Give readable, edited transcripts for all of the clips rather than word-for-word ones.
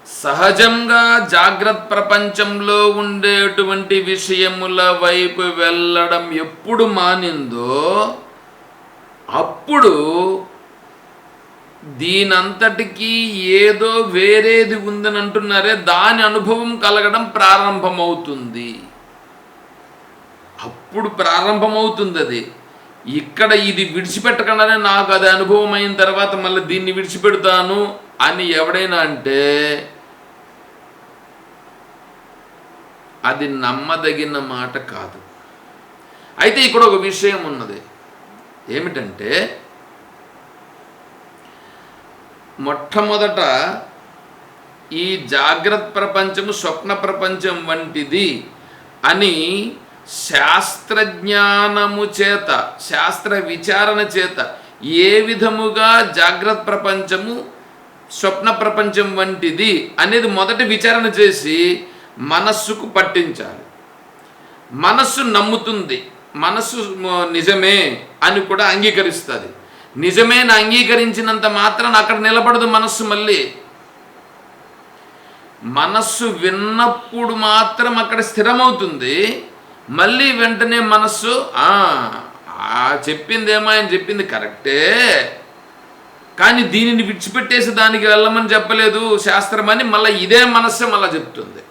సహజంగా జాగ్రత్త ప్రపంచంలో ఉండేటువంటి విషయముల వైపు వెళ్ళడం ఎప్పుడు మానిందో అప్పుడు దీనంతటికీ ఏదో వేరేది ఉందని అంటున్నారే, దాని అనుభవం కలగడం ప్రారంభమవుతుంది. అప్పుడు ప్రారంభమవుతుంది అది. ఇక్కడ ఇది విడిచిపెట్టకుండానే నాకు అది అనుభవం అయిన తర్వాత మళ్ళీ దీన్ని విడిచిపెడతాను అని ఎవడైనా అంటే అది నమ్మదగిన మాట కాదు. అయితే ఇక్కడ ఒక విషయం ఉన్నది. ఏమిటంటే, మొట్టమొదట ఈ జాగ్రత్త ప్రపంచము స్వప్న ప్రపంచం వంటిది అని శాస్త్రజ్ఞానము చేత, శాస్త్ర విచారణ చేత ఏ విధముగా జాగ్రత్త ప్రపంచము స్వప్న ప్రపంచం వంటిది అనేది మొదటి విచారణ చేసి మనస్సుకు పట్టించాలి. మనస్సు నమ్ముతుంది, మనస్సు నిజమే అని కూడా అంగీకరిస్తుంది. నిజమేని అంగీకరించినంత మాత్రాన అక్కడ నిలబడదు మనస్సు. మళ్ళీ మనస్సు విన్నప్పుడు మాత్రం అక్కడ స్థిరమవుతుంది. మళ్ళీ వెంటనే మనస్సు చెప్పిందేమో ఆయన చెప్పింది కరెక్టే, కానీ దీనిని విడిచిపెట్టేసి దానికి వెళ్ళమని చెప్పలేదు శాస్త్రం అని మళ్ళీ ఇదే మనస్సే మళ్ళీ చెప్తుంది.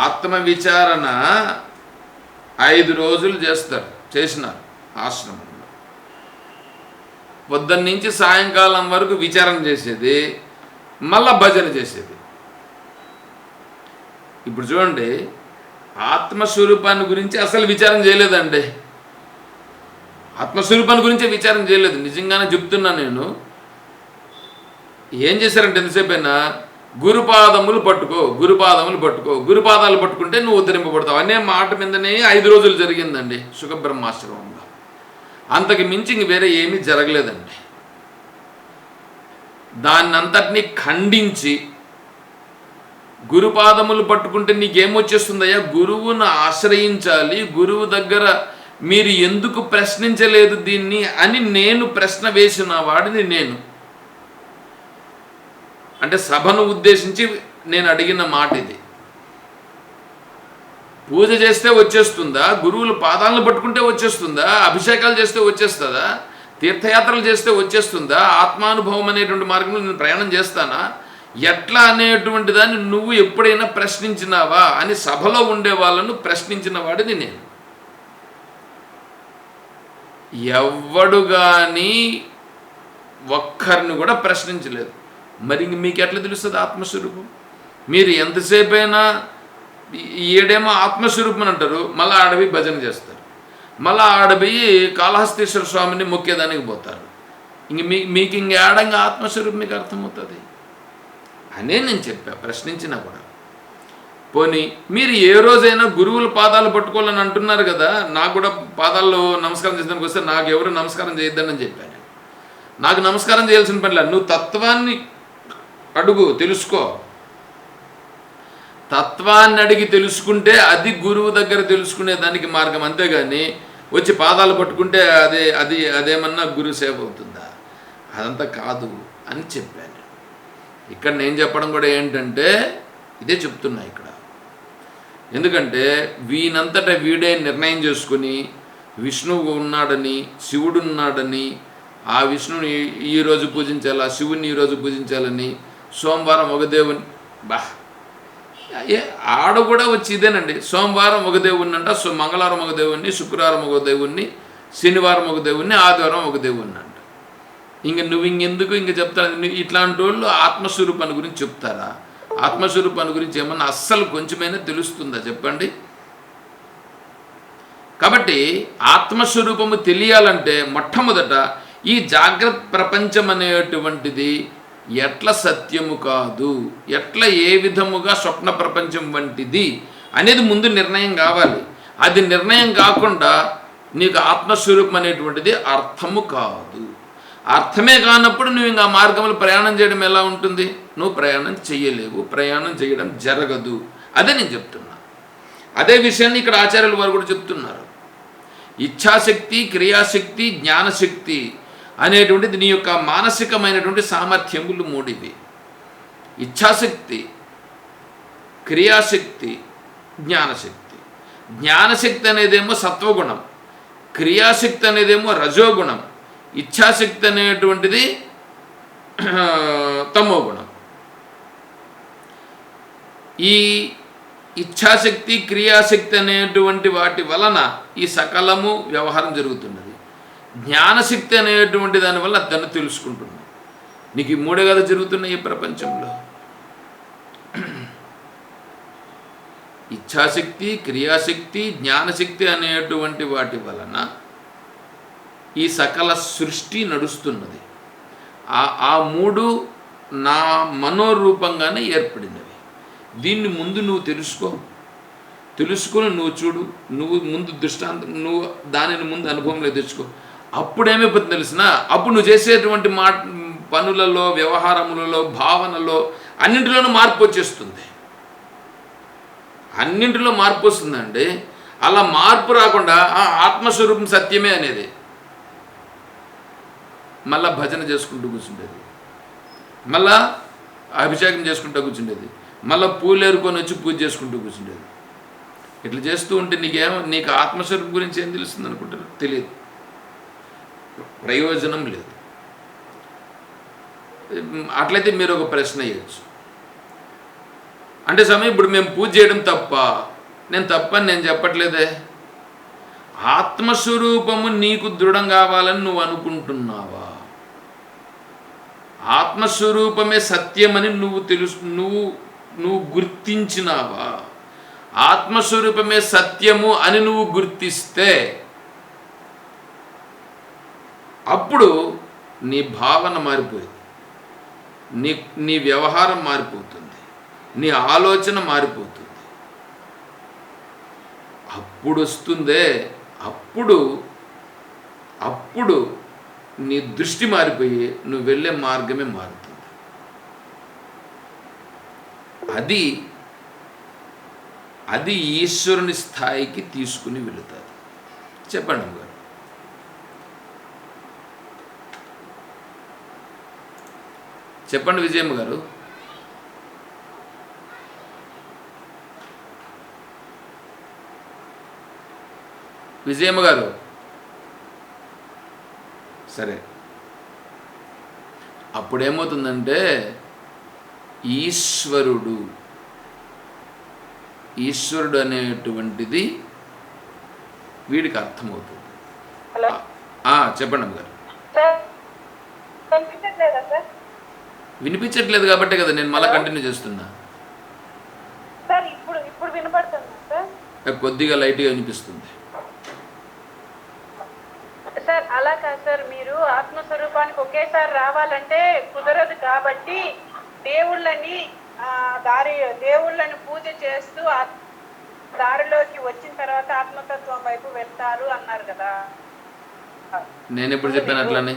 ఆత్మ విచారణ 5 రోజులు చేసినారు ఆశ్రమంలో. పొద్దున్న నుంచి సాయంకాలం వరకు విచారణ చేసేది, మళ్ళా భజన చేసేది. ఇప్పుడు చూడండి, ఆత్మస్వరూపాన్ని గురించి అసలు విచారం చేయలేదండి. ఆత్మస్వరూపాన్ని గురించే విచారం చేయలేదు. నిజంగానే చెప్తున్నా నేను. ఏం చేశారంటే ఎంతసేపైనా గురుపాదములు పట్టుకో, గురుపాదములు పట్టుకో, గురుపాదాలు పట్టుకుంటే నువ్వు ఉద్ధరింపబడతావు అనే మాట మీదనే 5 రోజులు జరిగిందండి సుఖబ్రహ్మాశ్రమంలో. అంతకు మించి ఇంక వేరే ఏమీ జరగలేదండి. దాన్నంతటినీ ఖండించి, గురుపాదములు పట్టుకుంటే నీకేమొచ్చేస్తుందయ్యా, గురువును ఆశ్రయించాలి, గురువు దగ్గర మీరు ఎందుకు ప్రశ్నించలేదు దీన్ని అని నేను ప్రశ్న వేసిన వాడిని నేను. అంటే సభను ఉద్దేశించి నేను అడిగిన మాట ఇది. పూజ చేస్తే వచ్చేస్తుందా, గురువుల పాదాలను పట్టుకుంటే వచ్చేస్తుందా, అభిషేకాలు చేస్తే వచ్చేస్తుందా, తీర్థయాత్రలు చేస్తే వచ్చేస్తుందా, ఆత్మానుభవం అనేటువంటి మార్గంలో నేను ప్రయాణం చేస్తానా, ఎట్లా అనేటువంటి దాన్ని నువ్వు ఎప్పుడైనా ప్రశ్నించినావా అని సభలో ఉండే వాళ్ళను ప్రశ్నించిన వాడిని నేను. ఎవ్వడు కానీ ఒక్కరిని కూడా ప్రశ్నించలేదు. మరి మీకు ఎట్లా తెలుస్తుంది ఆత్మస్వరూపం? మీరు ఎంతసేపైనా ఈడేమో ఆత్మస్వరూపం అని అంటారు, మళ్ళీ ఆడవి భజన చేస్తారు, మళ్ళీ ఆడబోయి కాళహస్తీశ్వర స్వామిని మొక్కేదానికి పోతారు. ఇంక మీకు ఇంక ఏడంగా ఆత్మస్వరూపం మీకు అర్థమవుతుంది అనే నేను చెప్పా, ప్రశ్నించినా కూడా. పోనీ మీరు ఏ రోజైనా గురువుల పాదాలు పట్టుకోవాలని అంటున్నారు కదా, నాకు కూడా పాదాల్లో నమస్కారం చేసేదానికి వస్తే నాకు ఎవరు నమస్కారం చేయొద్దని చెప్పాను. నాకు నమస్కారం చేయాల్సిన పనిలే, నువ్వు తత్వాన్ని అడుగు, తెలుసుకో. తత్వాన్ని అడిగి తెలుసుకుంటే అది గురువు దగ్గర తెలుసుకునే దానికి మార్గం. అంతేగాని వచ్చి పాదాలు పట్టుకుంటే అదేమన్నా గురు సేవ అవుతుందా? అదంతా కాదు అని చెప్పాను. ఇక్కడ నేను చెప్పడం కూడా ఏంటంటే ఇదే చెప్తున్నా ఇక్కడ. ఎందుకంటే వీనంతటా వీడే నిర్ణయం చేసుకుని విష్ణువు ఉన్నాడని, శివుడు ఉన్నాడని, ఆ విష్ణుని ఈరోజు పూజించాలా, శివుని ఈరోజు పూజించాలని, సోమవారం ఒక దేవుని ఆడ కూడా వచ్చి ఇదేనండి. సోమవారం ఒక దేవుణ్ణి అంట, మంగళవారం ఒక దేవుణ్ణి, శుక్రవారం ఒక దేవుణ్ణి, శనివారం ఒక దేవుణ్ణి, ఆదివారం ఒక దేవుణ్ణి అంట. నువ్వు ఇంకెందుకు చెప్తాను? ఇట్లాంటి వాళ్ళు ఆత్మస్వరూపాన్ని గురించి చెప్తారా? ఆత్మస్వరూపాన్ని గురించి ఏమన్నా అస్సలు కొంచెమైనా తెలుస్తుందా చెప్పండి? కాబట్టి ఆత్మస్వరూపము తెలియాలంటే మొట్టమొదట ఈ జాగ్రత్త ప్రపంచం అనేటువంటిది ఎట్లా సత్యము కాదు, ఎట్లా ఏ విధముగా స్వప్న ప్రపంచం వంటిది అనేది ముందు నిర్ణయం కావాలి. అది నిర్ణయం కాకుండా నీకు ఆత్మస్వరూపం అనేటువంటిది అర్థము కాదు. అర్థమే కానప్పుడు నువ్వు ఇంకా మార్గంలో ప్రయాణం చేయడం ఎలా ఉంటుంది? నువ్వు ప్రయాణం చేయలేవు, ప్రయాణం చేయడం జరగదు. అదే నేను చెప్తున్నా. అదే విషయాన్ని ఇక్కడ ఆచార్యుల వారు కూడా చెప్తున్నారు. ఇచ్ఛాశక్తి, క్రియాశక్తి, జ్ఞానశక్తి అనేటువంటిది నీ యొక్క మానసికమైనటువంటి సామర్థ్యములు మూడివి. ఇచ్ఛాశక్తి, క్రియాశక్తి, జ్ఞానశక్తి. జ్ఞానశక్తి అనేదేమో సత్వగుణం, క్రియాశక్తి అనేదేమో రజోగుణం, ఇచ్ఛాశక్తి అనేటువంటిది తమోగుణం. ఈ ఇచ్ఛాశక్తి, క్రియాశక్తి అనేటువంటి వాటి వలన ఈ సకలము వ్యవహారం జరుగుతున్నది. జ్ఞానశక్తి అనేటువంటి దానివల్ల దాన్ని తెలుసుకుంటున్నాం. నీకు ఈ మూడే కదా జరుగుతున్నాయి ఈ ప్రపంచంలో. ఇచ్ఛాశక్తి, క్రియాశక్తి, జ్ఞానశక్తి అనేటువంటి వాటి వలన ఈ సకల సృష్టి నడుస్తున్నది. ఆ మూడు నా మనోరూపంగానే ఏర్పడినవి. దీన్ని ముందు నువ్వు తెలుసుకొని నువ్వు చూడు, నువ్వు ముందు దృష్టాంతం, నువ్వు దానిని ముందు అనుభవంలో తెచ్చుకో. అప్పుడేమైపోతుంది తెలిసిన, అప్పుడు నువ్వు చేసేటువంటి పనులలో, వ్యవహారములలో, భావనలో అన్నింటిలోనూ మార్పు వచ్చేస్తుంది. అన్నింటిలో మార్పు వస్తుందండి. అలా మార్పు రాకుండా ఆత్మస్వరూపం సత్యమే అనేది మళ్ళా భజన చేసుకుంటూ కూర్చుండేది, మళ్ళా అభిషేకం చేసుకుంటూ కూర్చుండేది, మళ్ళీ పూలు ఏరుకొని వచ్చి పూజ చేసుకుంటూ కూర్చుండేది. ఇట్లా చేస్తూ ఉంటే నీకు ఆత్మస్వరూపం గురించి ఏం తెలుస్తుంది అనుకుంటారు? తెలియదు, ప్రయోజనం లేదు. అట్లయితే మీరు ఒక ప్రశ్న వేయచ్చు, అంటే సమయం ఇప్పుడు మేము పూజ చేయడం తప్ప? నేను తప్పని నేను చెప్పట్లేదే. ఆత్మస్వరూపము నీకు దృఢం కావాలని నువ్వు అనుకుంటున్నావా? ఆత్మస్వరూపమే సత్యమని నువ్వు గుర్తించినావా? ఆత్మస్వరూపమే సత్యము అని నువ్వు గుర్తిస్తే అప్పుడు నీ భావన మారిపోయింది, నీ వ్యవహారం మారిపోతుంది, నీ ఆలోచన మారిపోతుంది. అప్పుడు వస్తుందే, అప్పుడు నీ దృష్టి మారిపోయి నువ్వు వెళ్ళే మార్గమే మారుతుంది. అది ఈశ్వరుని స్థాయికి తీసుకుని వెళుతుంది. చెప్పండి అమ్మగారు. చెప్పండి విజయమ్మ గారు. విజయమ్మ గారు సరే, అప్పుడేమవుతుందంటే ఈశ్వరుడు అనేటువంటిది వీడికి అర్థమవుతుంది. చెప్పండి అమ్మగారు. వినిపించట్లేదు కాబట్టే కదా నేను మళ్ళీ కంటిన్యూ చేస్తున్నా. కొద్దిగా లైట్గా వినిపిస్తుంది సార్. అలా కాదు సార్, మీరు ఆత్మస్వరూపానికి ఒకేసారి రావాలంటే కుదరదు. కాబట్టి దేవుళ్ళని పూజ చేస్తూ దారిలోకి వచ్చిన తర్వాత ఆత్మతత్వం వైపు వెళ్తారు అన్నారు కదా. నేను ఎప్పుడు చెప్పాను అట్లానే?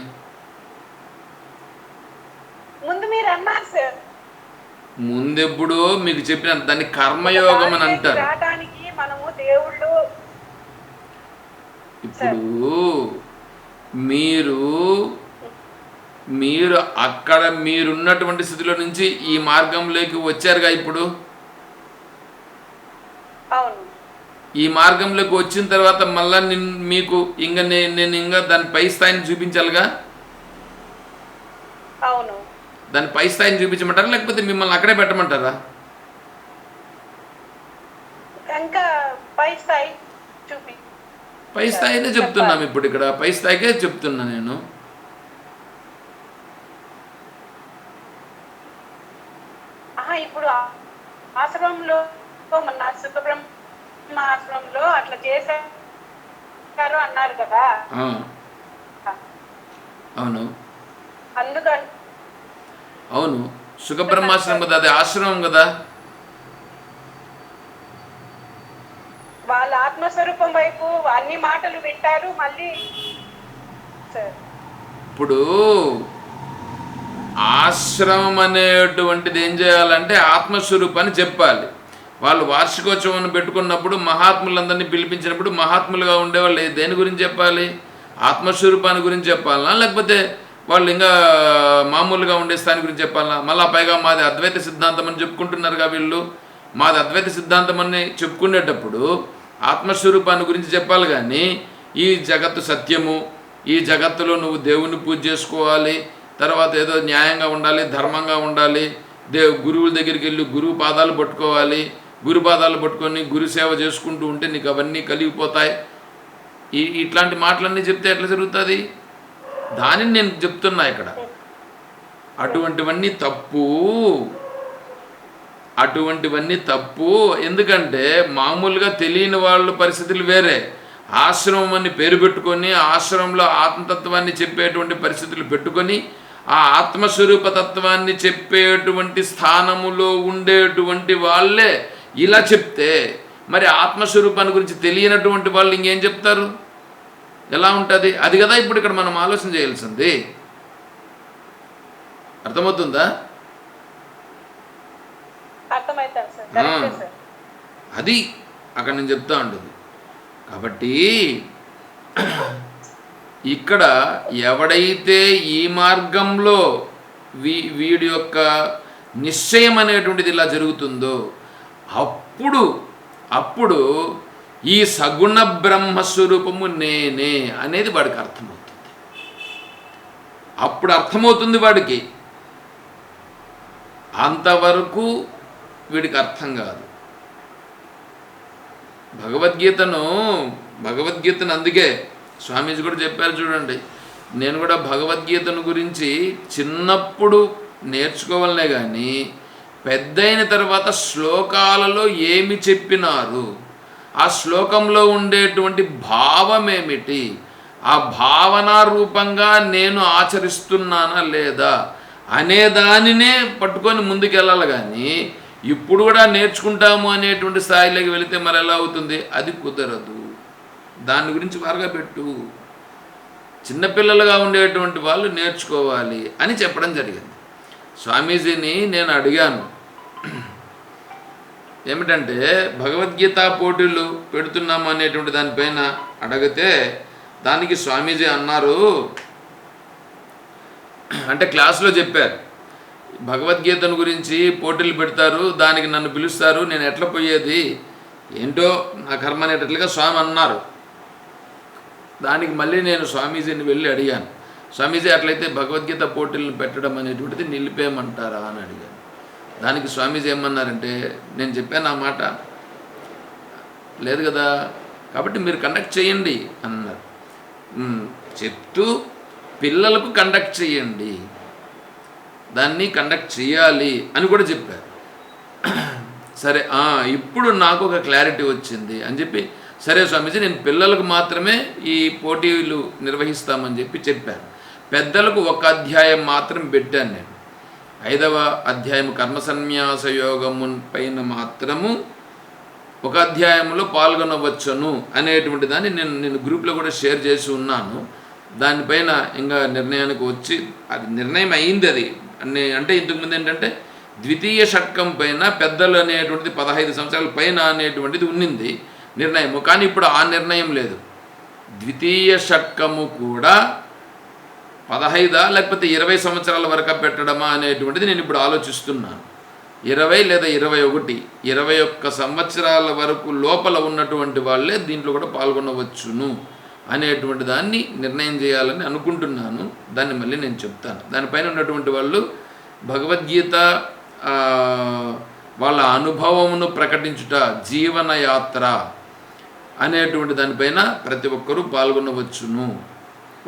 ముందు మీరు అన్నారు సార్. ముందెప్పుడు మీకు చెప్పిన దాన్ని కర్మయోగం అని అంటారు. రావడానికి మనము దేవుళ్ళు ఇప్పుడు మీరు అక్కడ మీరున్నటువంటి స్థితిలో నుంచి ఈ మార్గంలోకి వచ్చారుగా. ఇప్పుడు ఈ మార్గంలోకి వచ్చిన తర్వాత మళ్ళా మీకు ఇంకా నేను ఇంకా దాని పై స్థాయిని చూపించాలిగా. అవును, దాని పై స్థాయిని చూపించమంటారా లేకపోతే మిమ్మల్ని అక్కడే పెట్టమంటారా? ఇంకా పై స్థాయినే చెప్తున్నాం. ఇప్పుడు ఇక్కడ పై స్థాయికే చెప్తున్నా నేను. ఇప్పుడు ఆశ్రమంలో మన సుఖబ్రహ్మ ఆశ్రమంలో అట్లా చేశారు అన్నారు కదా. అవును అందుకని అవును, సుఖబ్రహ్మాశ్రమం కదా, అది ఆశ్రమం కదా. వాళ్ళ ఆత్మస్వరూపం వైపు అన్ని మాటలు వింటారు. మళ్ళీ ఇప్పుడు ఆశ్రమం అనేటువంటిది ఏం చేయాలంటే ఆత్మస్వరూపాన్ని చెప్పాలి. వాళ్ళు వార్షికోత్సవం పెట్టుకున్నప్పుడు మహాత్ములందరినీ పిలిపించినప్పుడు మహాత్ములుగా ఉండేవాళ్ళు దేని గురించి చెప్పాలి? ఆత్మస్వరూపాన్ని గురించి చెప్పాలనా, లేకపోతే వాళ్ళు ఇంకా మామూలుగా ఉండే స్థాయి గురించి చెప్పాలనా? మళ్ళా పైగా మాది అద్వైత సిద్ధాంతం అని చెప్పుకుంటున్నారుగా వీళ్ళు. మాది అద్వైత సిద్ధాంతం అని చెప్పుకునేటప్పుడు ఆత్మస్వరూపాన్ని గురించి చెప్పాలి, కానీ ఈ జగత్తు సత్యము, ఈ జగత్తులో నువ్వు దేవుణ్ణి పూజ చేసుకోవాలి, తర్వాత ఏదో న్యాయంగా ఉండాలి, ధర్మంగా ఉండాలి, గురువుల దగ్గరికి వెళ్ళి గురువు పాదాలు పట్టుకోవాలి, గురు పాదాలు పట్టుకొని గురు సేవ చేసుకుంటూ ఉంటే నీకు అవన్నీ కలిగిపోతాయి, ఇట్లాంటి మాటలన్నీ చెప్తే ఎట్లా జరుగుతుంది? దానిని నేను చెప్తున్నా ఇక్కడ. అటువంటివన్నీ తప్పు. ఎందుకంటే మామూలుగా తెలియని వాళ్ళ పరిస్థితులు వేరే, ఆశ్రమం అని పేరు పెట్టుకొని ఆశ్రమంలో ఆత్మతత్వాన్ని చెప్పేటువంటి పరిస్థితులు పెట్టుకొని ఆ ఆత్మస్వరూప తత్వాన్ని చెప్పేటువంటి స్థానములో ఉండేటువంటి వాళ్ళే ఇలా చెప్తే, మరి ఆత్మస్వరూపాన్ని గురించి తెలియనటువంటి వాళ్ళు ఇంకేం చెప్తారు? ఎలా ఉంటుంది? అది కదా ఇప్పుడు ఇక్కడ మనం ఆలోచన చేయాల్సింది. అర్థమవుతుందా? అది అక్కడ నేను చెప్తా ఉండదు. కాబట్టి ఇక్కడ ఎవడైతే ఈ మార్గంలో వీడి యొక్క నిశ్చయం అనేటువంటిది ఇలా జరుగుతుందో అప్పుడు ఈ సగుణ బ్రహ్మస్వరూపము నేనే అనేది వాడికి అర్థమవుతుంది. అప్పుడు అర్థమవుతుంది వాడికి. అంతవరకు వీడికి అర్థం కాదు. భగవద్గీతను అందుకే స్వామీజీ కూడా చెప్పారు చూడండి. నేను కూడా భగవద్గీతను గురించి చిన్నప్పుడు నేర్చుకోవాలనే కానీ పెద్దయిన తర్వాత శ్లోకాలలో ఏమి చెప్పినారు, ఆ శ్లోకంలో ఉండేటువంటి భావం ఏమిటి, ఆ భావన రూపంగా నేను ఆచరిస్తున్నానా లేదా అనే దానినే పట్టుకొని ముందుకెళ్ళాలి. కానీ ఇప్పుడు కూడా నేర్చుకుంటాము అనేటువంటి స్థాయిలోకి వెళితే మరి ఎలా అవుతుంది? అది కుదరదు. దాని గురించి వారుగా పెట్టు. చిన్నపిల్లలుగా ఉండేటువంటి వాళ్ళు నేర్చుకోవాలి అని చెప్పడం జరిగింది. స్వామీజీని నేను అడిగాను, ఏమిటంటే భగవద్గీత పోటీలు పెడుతున్నాము అనేటువంటి దానిపైన అడిగితే దానికి స్వామీజీ అన్నారు, అంటే క్లాసులో చెప్పారు, భగవద్గీతను గురించి పోటీలు పెడతారు, దానికి నన్ను పిలుస్తారు, నేను ఎట్లా పోయేది, ఏంటో నా కర్మ అనేటట్లుగా స్వామి అన్నారు. దానికి మళ్ళీ నేను స్వామీజీని వెళ్ళి అడిగాను, స్వామీజీ అట్లయితే భగవద్గీత పోటీలను పెట్టడం అనేటువంటిది నిలిపేయమంటారా అని అడిగాను. దానికి స్వామీజీ ఏమన్నారంటే, నేను చెప్పాను ఆ మాట, లేదు కదా, కాబట్టి మీరు కండక్ట్ చేయండి అన్నారు. చెప్తూ పిల్లలకు కండక్ట్ చేయండి, దాన్ని కండక్ట్ చేయాలి అని కూడా చెప్పారు. సరే ఇప్పుడు నాకు ఒక క్లారిటీ వచ్చింది అని చెప్పి, సరే స్వామీజీ నేను పిల్లలకు మాత్రమే ఈ పోటీలు నిర్వహిస్తామని చెప్పాను. పెద్దలకు ఒక అధ్యాయం మాత్రం పెట్టాను. నేను 5వ అధ్యాయం కర్మ సన్యాస యోగము పైన మాత్రము ఒక అధ్యాయంలో పాల్గొనవచ్చును అనేటువంటి దాన్ని నేను గ్రూప్లో కూడా షేర్ చేసి ఉన్నాను. దానిపైన ఇంకా నిర్ణయానికి వచ్చి అది నిర్ణయం అయింది. అది అంటే ఇంతకుముందు ఏంటంటే ద్వితీయ షట్కం పైన పెద్దలు అనేటువంటిది 15 సంవత్సరాల పైన అనేటువంటిది ఉన్నింది నిర్ణయము. కానీ ఇప్పుడు ఆ నిర్ణయం లేదు. ద్వితీయ షట్కము కూడా 15 లేకపోతే 20 సంవత్సరాల వరకు పెట్టడమా అనేటువంటిది నేను ఇప్పుడు ఆలోచిస్తున్నాను. 20 లేదా 21 సంవత్సరాల వరకు లోపల ఉన్నటువంటి వాళ్ళే దీంట్లో కూడా పాల్గొనవచ్చును అనేటువంటి దాన్ని నిర్ణయం చేయాలని అనుకుంటున్నాను. దాన్ని మళ్ళీ నేను చెప్తాను. దానిపైన ఉన్నటువంటి వాళ్ళు భగవద్గీత వాళ్ళ అనుభవమును ప్రకటించుట, జీవనయాత్ర అనేటువంటి దానిపైన ప్రతి ఒక్కరూ పాల్గొనవచ్చును.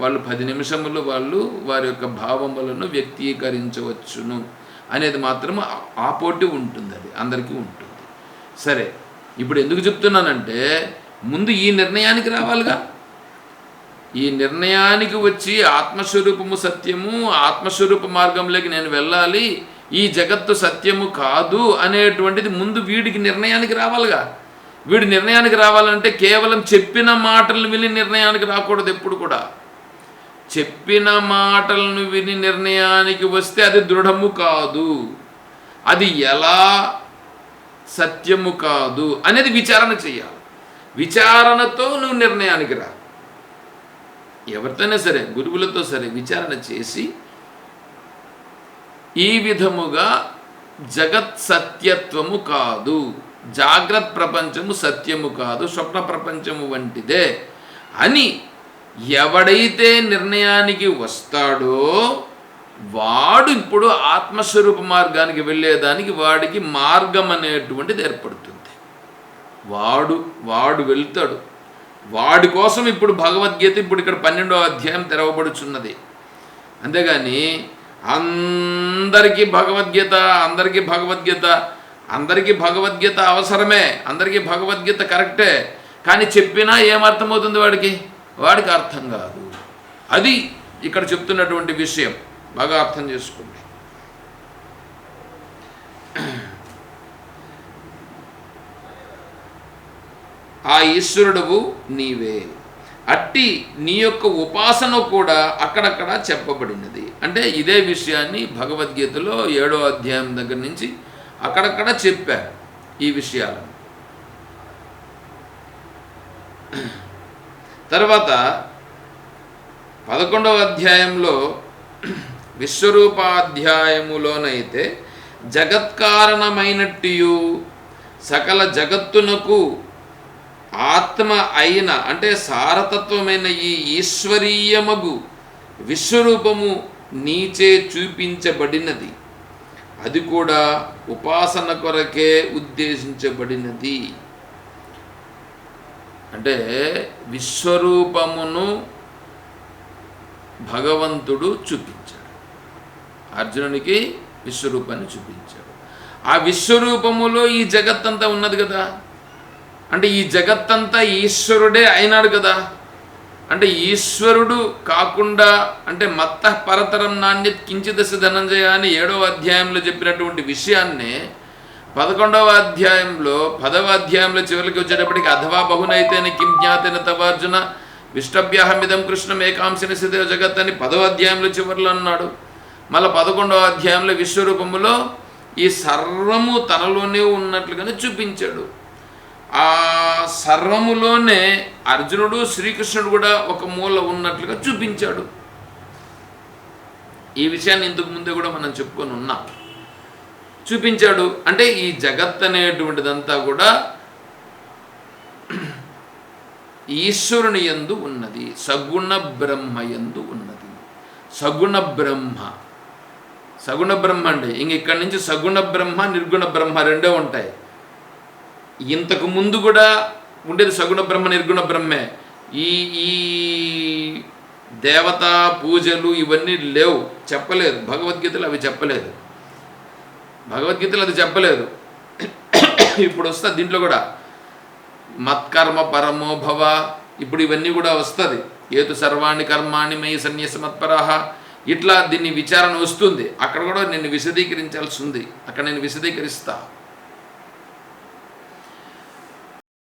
వాళ్ళు 10 నిమిషములు వాళ్ళు వారి యొక్క భావములను వ్యక్తీకరించవచ్చును అనేది మాత్రం ఆ పోటీ ఉంటుంది. అది అందరికీ ఉంటుంది. సరే, ఇప్పుడు ఎందుకు చెప్తున్నానంటే ముందు ఈ నిర్ణయానికి రావాలిగా. ఈ నిర్ణయానికి వచ్చి ఆత్మస్వరూపము సత్యము, ఆత్మస్వరూప మార్గంలోకి నేను వెళ్ళాలి, ఈ జగత్తు సత్యము కాదు అనేటువంటిది ముందు వీడికి నిర్ణయానికి రావాలిగా. వీడి నిర్ణయానికి రావాలంటే కేవలం చెప్పిన మాటలను విని నిర్ణయానికి రాకూడదు. ఎప్పుడు కూడా చెప్పిన మాటలను విని నిర్ణయానికి వస్తే అది దృఢము కాదు, అది ఎలా సత్యము కాదు అనేది విచారణ చేయాలి. విచారణతో నువ్వు నిర్ణయానికి రా. ఎవరితోనే సరే గురువులతో సరే విచారణ చేసి ఈ విధముగా జగత్ సత్యత్వము కాదు, జాగ్రత్త ప్రపంచము సత్యము కాదు, స్వప్న ప్రపంచము వంటిదే అని ఎవడైతే నిర్ణయానికి వస్తాడో వాడు ఇప్పుడు ఆత్మస్వరూప మార్గానికి వెళ్ళేదానికి వాడికి మార్గం అనేటువంటిది ఏర్పడుతుంది. వాడు వెళ్తాడు. వాడి కోసం ఇప్పుడు భగవద్గీత ఇప్పుడు ఇక్కడ 12వ అధ్యాయం తెరవబడుచున్నది. అంతేగాని అందరికీ భగవద్గీత అవసరమే, అందరికీ భగవద్గీత కరెక్టే, కానీ చెప్పినా ఏమర్థమవుతుంది వాడికి అర్థం కాదు. అది ఇక్కడ చెప్తున్నటువంటి విషయం. బాగా అర్థం చేసుకోండి. ఆ ఈశ్వరుడువు నీవే, అట్టి నీ యొక్క ఉపాసన కూడా అక్కడక్కడ చెప్పబడినది. అంటే ఇదే విషయాన్ని భగవద్గీతలో 7వ అధ్యాయం దగ్గర నుంచి అక్కడక్కడ చెప్పారు ఈ విషయాలను. తర్వాత 11వ అధ్యాయంలో విశ్వరూపాధ్యాయములోనైతే జగత్కారణమైనట్టు సకల జగత్తునకు ఆత్మ అయిన అంటే సారతత్వమైన ఈ ఈశ్వరీయమగు విశ్వరూపము నీచే చూపించబడినది, అది కూడా ఉపాసన కొరకే ఉద్దేశించబడినది. అంటే విశ్వరూపమును భగవంతుడు చూపించాడు, అర్జునునికి విశ్వరూపాన్ని చూపించాడు. ఆ విశ్వరూపములో ఈ జగత్తంతా ఉన్నది కదా, అంటే ఈ జగత్తంతా ఈశ్వరుడే అయినాడు కదా. అంటే ఈశ్వరుడు కాకుండా అంటే మత్త పరతరం నాణ్యత్ కించిదశ ధనంజయ అని 7వ అధ్యాయంలో చెప్పినటువంటి విషయాన్నే 11వ అధ్యాయంలో 10వ అధ్యాయంలో చివరికి వచ్చేటప్పటికి అథవా బహునైతేన కిం జ్ఞాతేన తవార్జున విష్టభ్యాహమిదం కృష్ణం ఏకాంశన సిద్ధ జగత్ అని 10వ అధ్యాయంలో చివరిలో అన్నాడు. మళ్ళీ 11వ అధ్యాయంలో విశ్వరూపములో ఈ సర్వము తనలోనే ఉన్నట్లుగానే చూపించాడు. ఆ సర్వములోనే అర్జునుడు శ్రీకృష్ణుడు కూడా ఒక మూల ఉన్నట్లుగా చూపించాడు. ఈ విషయాన్ని ఇంతకు ముందే కూడా మనం చెప్పుకొని ఉన్నాం. చూపించాడు అంటే ఈ జగత్ అనేటువంటిదంతా కూడా ఈశ్వరుని యందు ఉన్నది, సగుణ బ్రహ్మ యందు ఉన్నది. సగుణ బ్రహ్మ అంటే ఇంక ఇక్కడి నుంచి సగుణ బ్రహ్మ నిర్గుణ బ్రహ్మ రెండే ఉంటాయి. ఇంతకు ముందు కూడా ఉండేది సగుణ బ్రహ్మ నిర్గుణ బ్రహ్మే. ఈ దేవతా పూజలు ఇవన్నీ లేవు, చెప్పలేదు భగవద్గీతలు, అవి చెప్పలేదు భగవద్గీతలు, అది చెప్పలేదు. ఇప్పుడు వస్తా దీంట్లో కూడా మత్కర్మ పరమో భవ, ఇప్పుడు ఇవన్నీ కూడా వస్తుంది. ఏతు సర్వాణి కర్మాణి మయి సన్యాస మత్పరాహ, ఇట్లా దీన్ని విచారణ వస్తుంది. అక్కడ కూడా నేను విశదీకరించాల్సి ఉంది, అక్కడ నేను విశదీకరిస్తా.